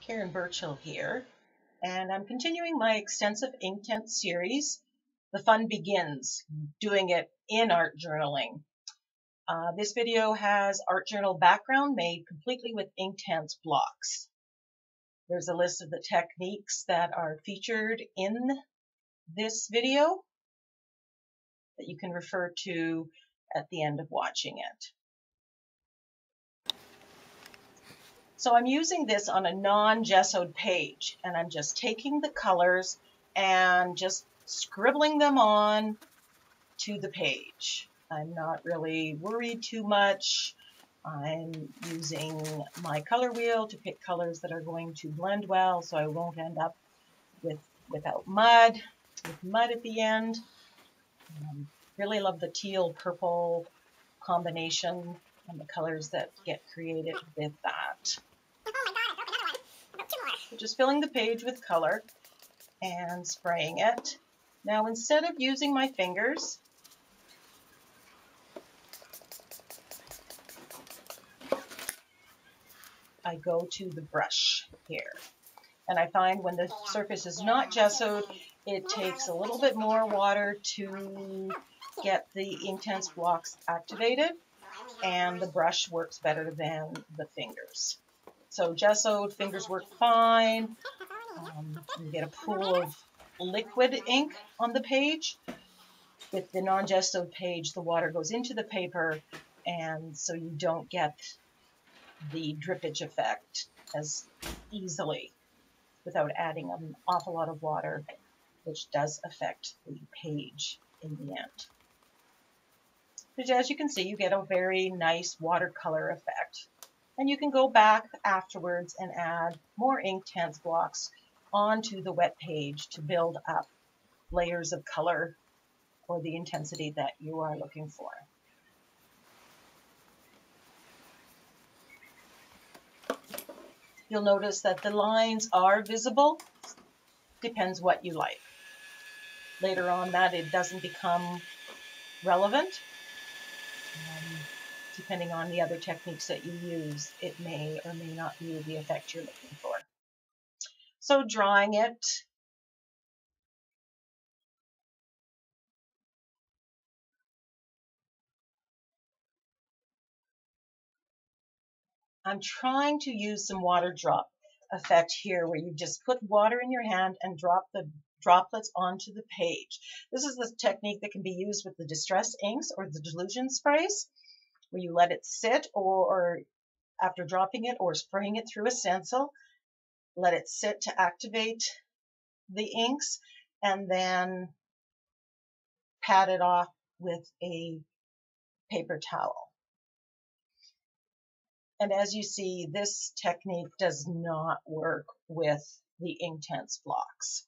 Karen Burchill here, and I'm continuing my extensive Inktense series. The fun begins doing it in art journaling. This video has art journal background made completely with Inktense blocks. There's a list of the techniques that are featured in this video that you can refer to at the end of watching it. So I'm using this on a non-gessoed page, and I'm just taking the colors and just scribbling them on to the page. I'm not really worried too much. I'm using my color wheel to pick colors that are going to blend well, so I won't end up with mud at the end. Really love the teal purple combination and the colors that get created with that. So just filling the page with color and spraying it. Now, instead of using my fingers, I go to the brush here. And I find when the surface is not gessoed, it takes a little bit more water to get the Inktense blocks activated, and the brush works better than the fingers. So gessoed fingers work fine. You get a pool of liquid ink on the page. With the non-gessoed page, the water goes into the paper, and so you don't get the drippage effect as easily without adding an awful lot of water, which does affect the page in the end. But as you can see, you get a very nice watercolor effect. And you can go back afterwards and add more Inktense blocks onto the wet page to build up layers of color or the intensity that you are looking for. You'll notice that the lines are visible. Depends what you like. Later on that it doesn't become relevant. Depending on the other techniques that you use, it may or may not be the effect you're looking for. So drawing it, I'm trying to use some water drop effect here, where you just put water in your hand and drop the droplets onto the page. This is the technique that can be used with the distress inks or the dilution sprays, where you let it sit, or after dropping it or spraying it through a stencil, let it sit to activate the inks, and then pat it off with a paper towel. And as you see, this technique does not work with the Inktense blocks.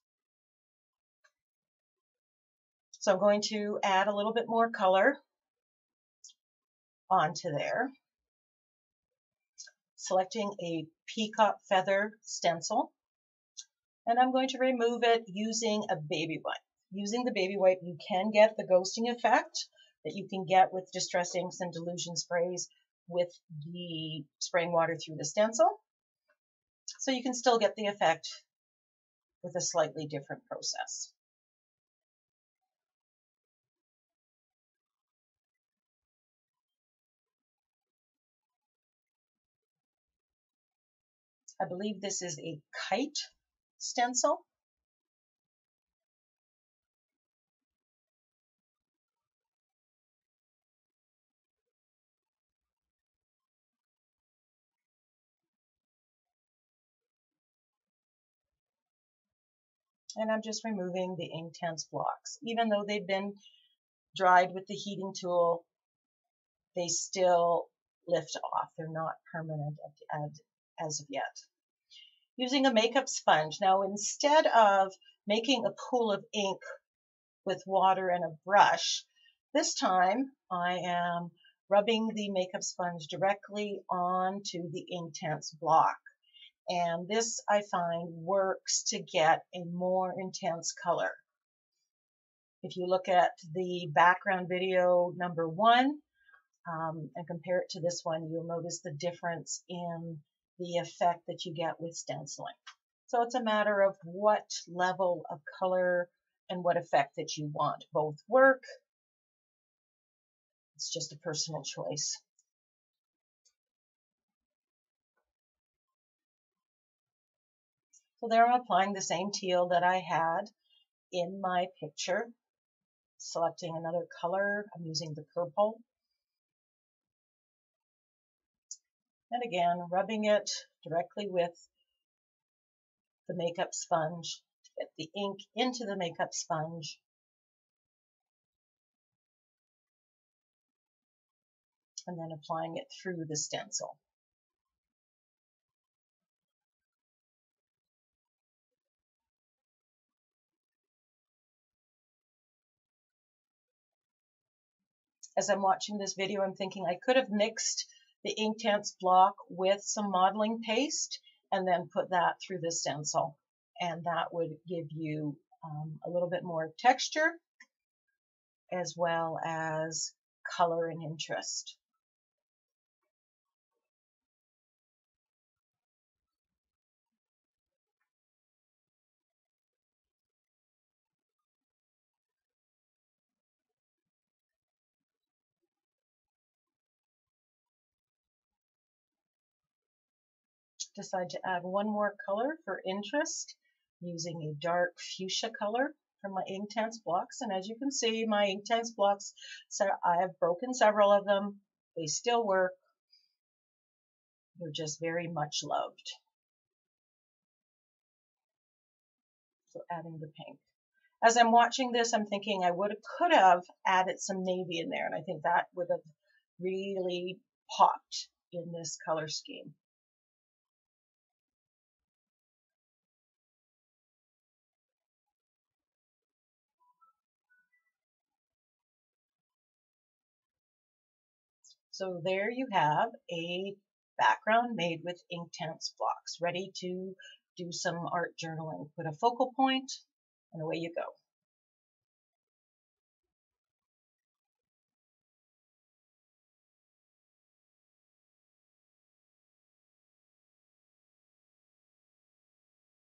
So I'm going to add a little bit more color onto there. Selecting a peacock feather stencil, and I'm going to remove it using a baby wipe. Using the baby wipe, you can get the ghosting effect that you can get with distress inks and dilution sprays with the spraying water through the stencil. So you can still get the effect with a slightly different process. I believe this is a kite stencil. And I'm just removing the Inktense blocks. Even though they've been dried with the heating tool, they still lift off. They're not permanent as of yet. Using a makeup sponge. Now, instead of making a pool of ink with water and a brush, this time I am rubbing the makeup sponge directly onto the Inktense block. And this, I find, works to get a more intense color. If you look at the background video number 1 and compare it to this one, you'll notice the difference in the effect that you get with stenciling. So it's a matter of what level of color and what effect that you want. Both work. It's just a personal choice. So there I'm applying the same teal that I had in my picture. Selecting another color. I'm using the purple. And again, rubbing it directly with the makeup sponge to get the ink into the makeup sponge. And then applying it through the stencil. As I'm watching this video, I'm thinking I could have mixed the Inktense block with some modeling paste and then put that through the stencil. And that would give you a little bit more texture as well as color and interest. Decide to add one more color for interest using a dark fuchsia color from my Inktense blocks. And as you can see, my Inktense blocks, so I have broken several of them. They still work. They're just very much loved. So adding the pink. As I'm watching this, I'm thinking I could have added some navy in there, and I think that would have really popped in this color scheme. So there you have a background made with Inktense blocks, ready to do some art journaling. Put a focal point, and away you go.